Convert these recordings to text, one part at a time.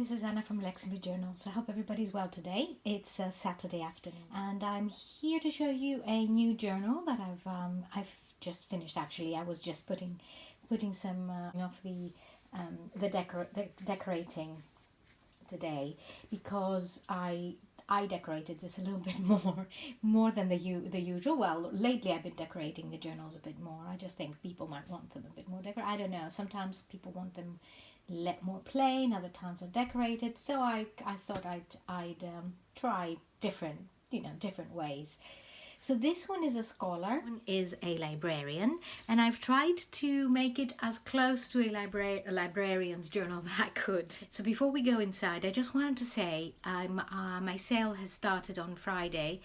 this is Anna from Lexington Journals. I hope everybody's well today. It's a Saturday afternoon, and I'm here to show you a new journal that I've just finished. Actually, I was just putting some of the decorating today, because I decorated this a little bit more than the usual. Well, lately I've been decorating the journals a bit more. I just think people might want them a bit more decorated. I don't know. Sometimes people want them more plain, other times are decorated. So I thought I'd try different ways. So this one is a scholar, one is a librarian, and I've tried to make it as close to a librarian's journal that I could. So before we go inside, I just wanted to say my sale has started on Friday,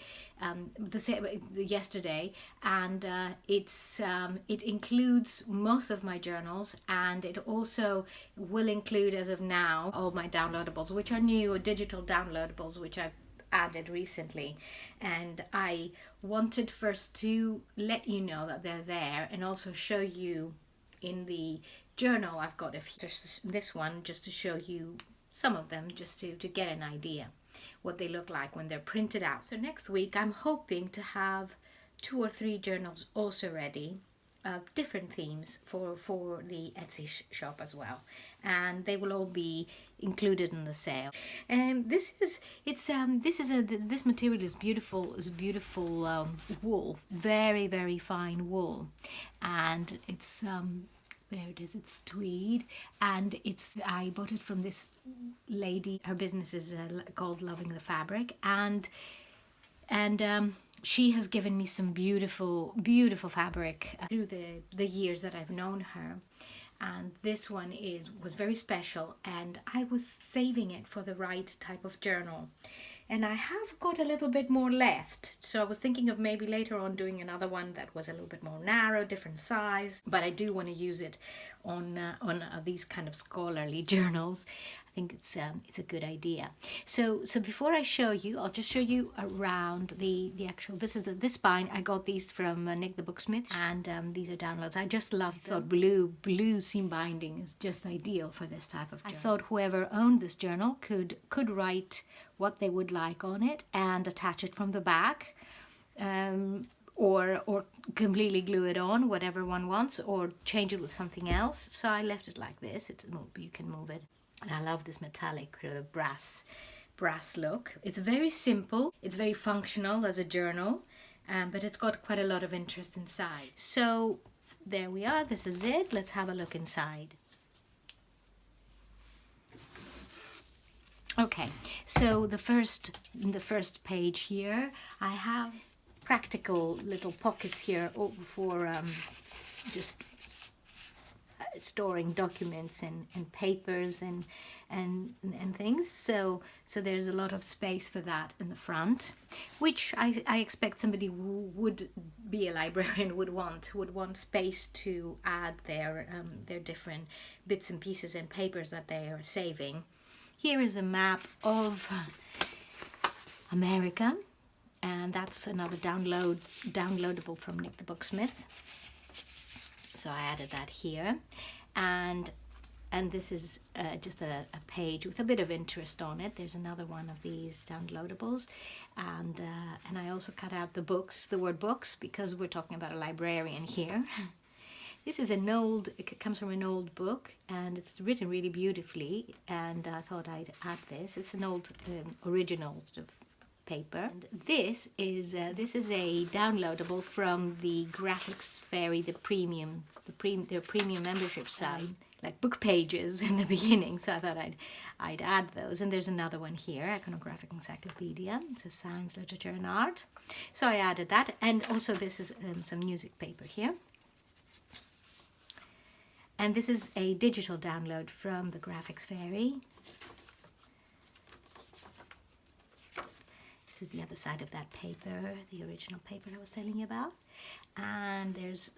yesterday, and it includes most of my journals, and it also will include, as of now, all my downloadables, which are new digital downloadables, which I've added recently. And I wanted first to let you know that they're there, and also show you in the journal I've got just this one, just to show you some of them, just to get an idea what they look like when they're printed out. So next week I'm hoping to have 2 or 3 journals also ready, of different themes for the Etsy shop as well, and they will all be included in the sale. And this material is beautiful. It's beautiful wool, very, very fine wool, and it's there it is. It's tweed, and I bought it from this lady. Her business is called Loving the Fabric, and she has given me some beautiful fabric through the years that I've known her. And this one was very special, and I was saving it for the right type of journal. And I have got a little bit more left, so I was thinking of maybe later on doing another one that was a little bit more narrow, different size, but I do want to use it on these kind of scholarly journals. I think it's a good idea. So before I show you, I'll just show you around the actual. This is this spine. I got these from Nick the Booksmith, and these are downloads. I just love. I thought blue seam binding is just ideal for this type of journal. I thought whoever owned this journal could write what they would like on it and attach it from the back, or completely glue it on, whatever one wants, or change it with something else. So I left it like this. You can move it. And I love this metallic brass look. It's very simple. It's very functional as a journal, but it's got quite a lot of interest inside. So there we are. This is it. Let's have a look inside. Okay, so the first page here, I have practical little pockets here for just storing documents and papers and things. So there's a lot of space for that in the front, which I expect somebody who would be a librarian would want space to add their different bits and pieces and papers that they are saving. Here is a map of America, and that's another downloadable from Nick the Booksmith. So I added that here, and this is just a page with a bit of interest on it. There's another one of these downloadables, and I also cut out the word books, because we're talking about a librarian here. This is it comes from an old book, and it's written really beautifully, and I thought I'd add this. It's an old original sort of paper. And this is a downloadable from the Graphics Fairy, their premium membership site, like book pages in the beginning. So I thought I'd add those. And there's another one here, Iconographic Encyclopedia. It says Science, Literature and Art. So I added that, and also this is some music paper here. And this is a digital download from the Graphics Fairy. This is the other side of that paper, the original paper I was telling you about. And this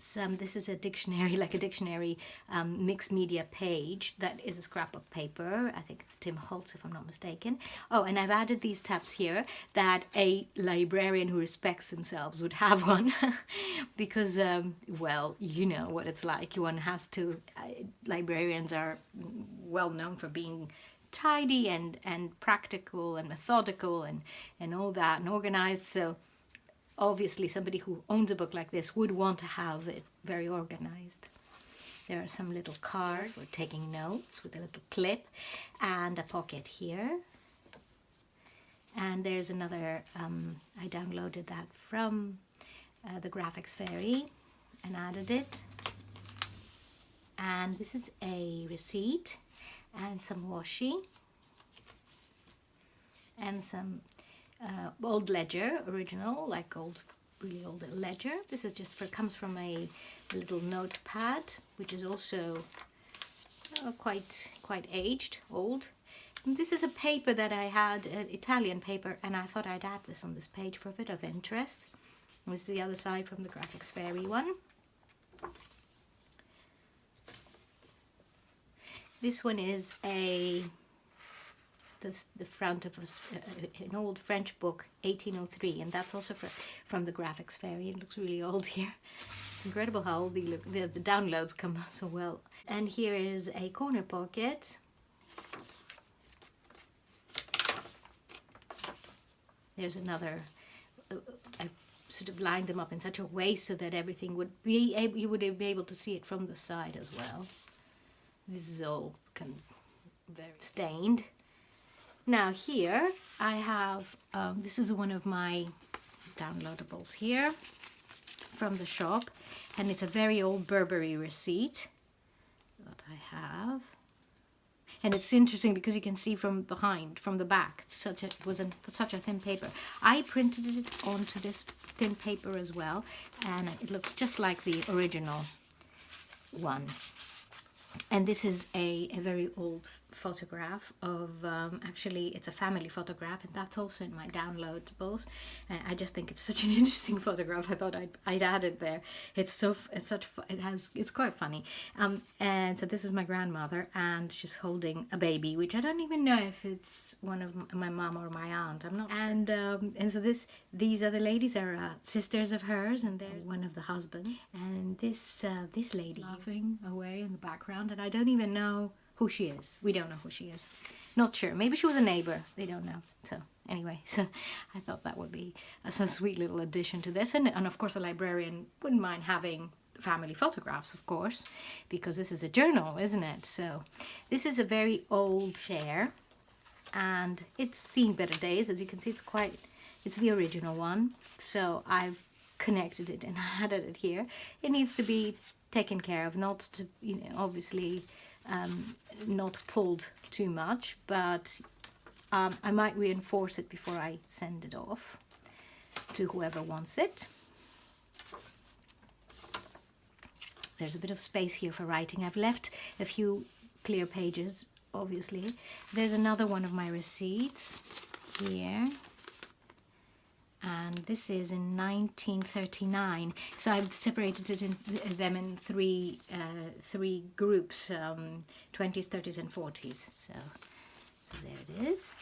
is a dictionary, mixed media page that is a scrapbook paper. I think it's Tim Holtz, if I'm not mistaken. Oh, and I've added these tabs here that a librarian who respects themselves would have one, because, well, you know what it's like. One has to, librarians are well known for being tidy and practical and methodical and all that and organized. So obviously somebody who owns a book like this would want to have it very organized. There are some little cards for taking notes with a little clip and a pocket here. And there's another, I downloaded that from the Graphics Fairy and added it. And this is a receipt and some washi and some old ledger, original, like really old ledger. This is just comes from a little notepad, which is also quite aged, old. And this is a paper that I had, Italian paper, and I thought I'd add this on this page for a bit of interest. This is the other side from the Graphics Fairy one. This one is the front of an old French book, 1803, and that's also from the Graphics Fairy. It looks really old here. It's incredible how old they look. The downloads come so well. And here is a corner pocket. There's another. I sort of lined them up in such a way so that everything would be able, you would be able to see it from the side as well. This is all very stained. Now here I have, this is one of my downloadables here from the shop, and it's a very old Burberry receipt that I have. And it's interesting because you can see from behind, from the back, such a thin paper. I printed it onto this thin paper as well, and it looks just like the original one. And this is a very old photograph of, actually it's a family photograph, and that's also in my downloadables. And I just think it's such an interesting photograph. I thought I'd add it there. It's quite funny. And so this is my grandmother, and she's holding a baby, which I don't even know if it's one of my mom or my aunt. I'm not sure. And so these other ladies are sisters of hers, and they're one of the husbands. And this lady laughing away in the background, and I don't even know who she is. We don't know who she is. Not sure. Maybe she was a neighbor. They don't know. So anyway, so I thought that would be a sweet little addition to this. And of course a librarian wouldn't mind having family photographs, of course, because this is a journal, isn't it? So this is a very old chair, and it's seen better days. As you can see, it's the original one. So I've connected it and added it here. It needs to be taken care of, not to, obviously not pulled too much, but I might reinforce it before I send it off to whoever wants it. There's a bit of space here for writing. I've left a few clear pages, obviously. There's another one of my receipts here. And this is in 1939. So I've separated them in three groups, 20s, 30s, and 40s. So there it is.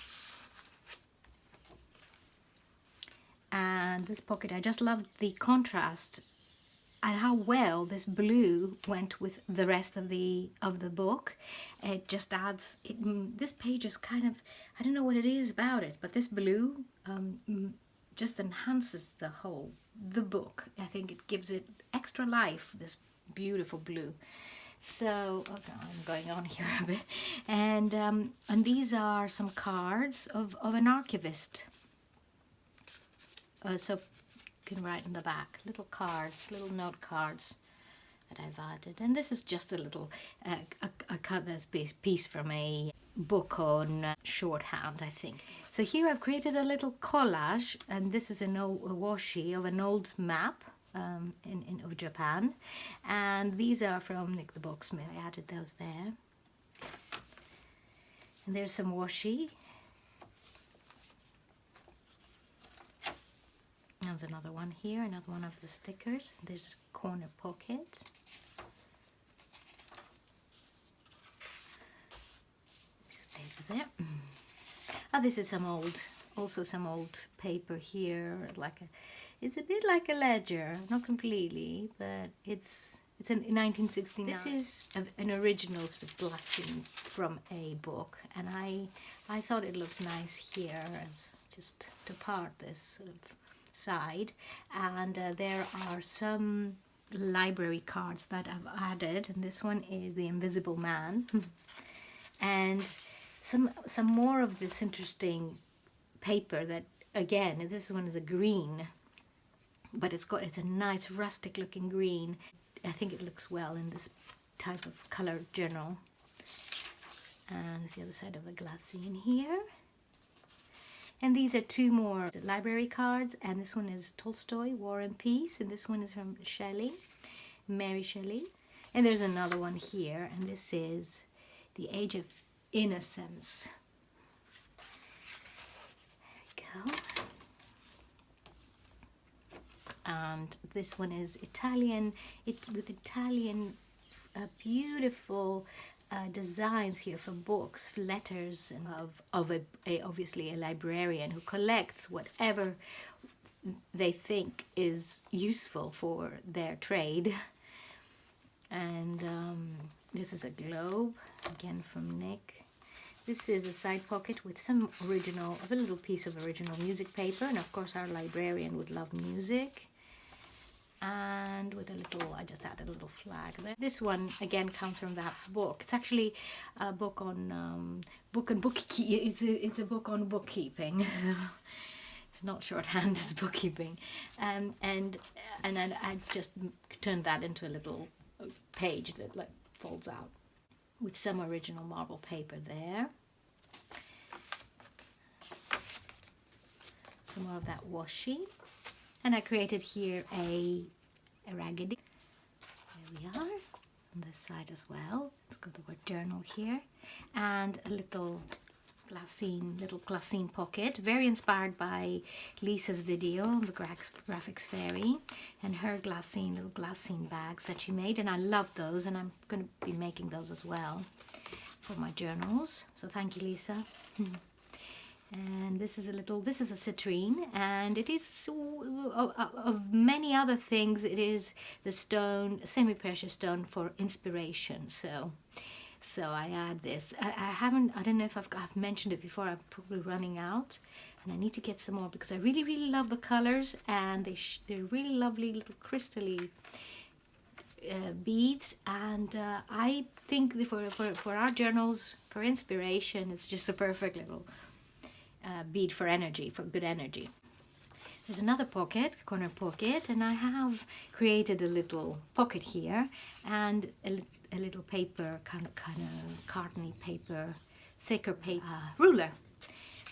And this pocket, I just loved the contrast and how well this blue went with the rest of the book. It just adds. This page is kind of, I don't know what it is about it, but this blue just enhances the book. I think it gives it extra life, this beautiful blue. So okay, I'm going on here a bit, and these are some cards of an archivist. So you can write in the back, little cards, little note cards that I've added. And this is just a little a cover piece from a book on shorthand, I think. So here I've created a little collage, and this is a washi of an old map of Japan, and these are from Nick the Boxsmith. I added those there. And there's some washi. There's another one here, another one of the stickers. There's a corner pocket. There's a paper there. Oh, this is some old paper here, it's a bit like a ledger, not completely, but it's It's in 1969. This is an original sort of glassine from a book, and I thought it looked nice here as just to part this sort of side. And there are some library cards that I've added, and this one is the Invisible Man. And some more of this interesting paper that, again, this one is a green, but it's a nice rustic looking green. I think it looks well in this type of color journal. And there's the other side of the glassine here. And these are two more library cards, and this one is Tolstoy, War and Peace, and this one is from Shelley, Mary Shelley. And there's another one here, and this is The Age of Innocence. There we go. And this one is Italian. It's with Italian beautiful designs here for books, for letters, and of obviously a librarian who collects whatever they think is useful for their trade. And this is a globe, again from Nick. This is a side pocket with some a little piece of original music paper, and of course our librarian would love music. And with a little, I just added a little flag there. This one again comes from that book. It's actually a book on it's a book on bookkeeping. So it's not shorthand, it's bookkeeping. And I just turned that into a little page that like folds out with some original marble paper there. Some more of that washi. And I created here a raggedy. There we are, on this side as well. It's got the word journal here. And a little glassine pocket, very inspired by Lisa's video on the Graphics Fairy and her little glassine bags that she made. And I love those, and I'm going to be making those as well for my journals. So thank you, Lisa. And this is a citrine, and it is of many other things. It is the stone, semi-precious stone for inspiration. So I add this. I don't know if I've mentioned it before. I'm probably running out, and I need to get some more because I really love the colors, and they're really lovely little crystally beads. And I think for our journals, for inspiration, it's just a perfect little bead for energy, for good energy. There's another corner pocket, and I have created a little pocket here and a little paper, kind of cartony paper, thicker paper ruler.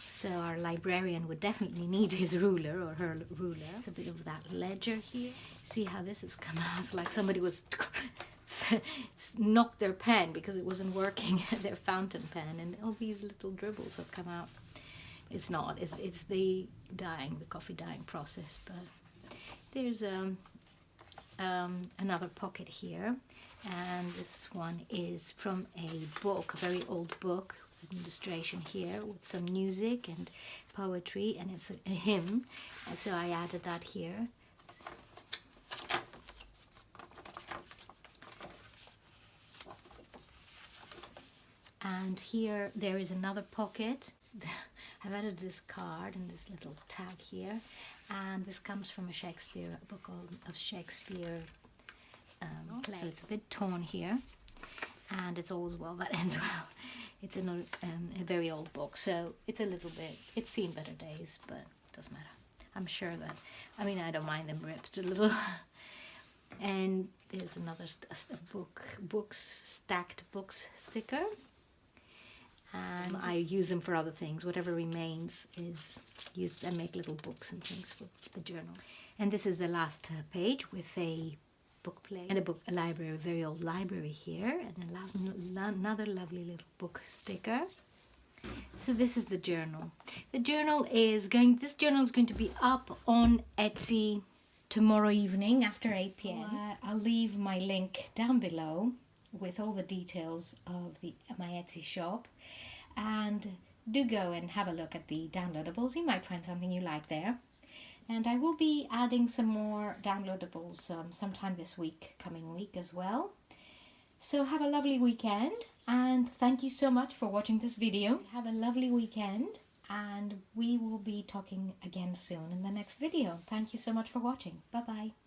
So our librarian would definitely need his ruler or her ruler. It's a bit of that ledger here. See how this has come out? It's like somebody was knocked their pen because it wasn't working, their fountain pen, and all these little dribbles have come out. It's not. It's the coffee dyeing process. But there's another pocket here, and this one is from a book, a very old book, with illustration here with some music and poetry, and it's a hymn. And so I added that here. And here there is another pocket. I've added this card and this little tag here, and this comes from a book of Shakespeare play. So it's a bit torn here, and it's always well that ends well. It's in a very old book, so it's a little bit, it's seen better days, but it doesn't matter. I'm sure that, I don't mind them ripped a little. And there's another stacked books sticker. And I use them for other things. Whatever remains is used. I make little books and things for the journal. And this is the last page with a book plate and a library, a very old library here, and another lovely little book sticker. So this is the journal. This journal is going to be up on Etsy tomorrow evening after 8 p.m. I'll leave my link down below with all the details of my Etsy shop. And do go and have a look at the downloadables. You might find something you like there. And I will be adding some more downloadables sometime this week, coming week as well. So have a lovely weekend, and thank you so much for watching this video. Have a lovely weekend, and we will be talking again soon in the next video. Thank you so much for watching. Bye bye.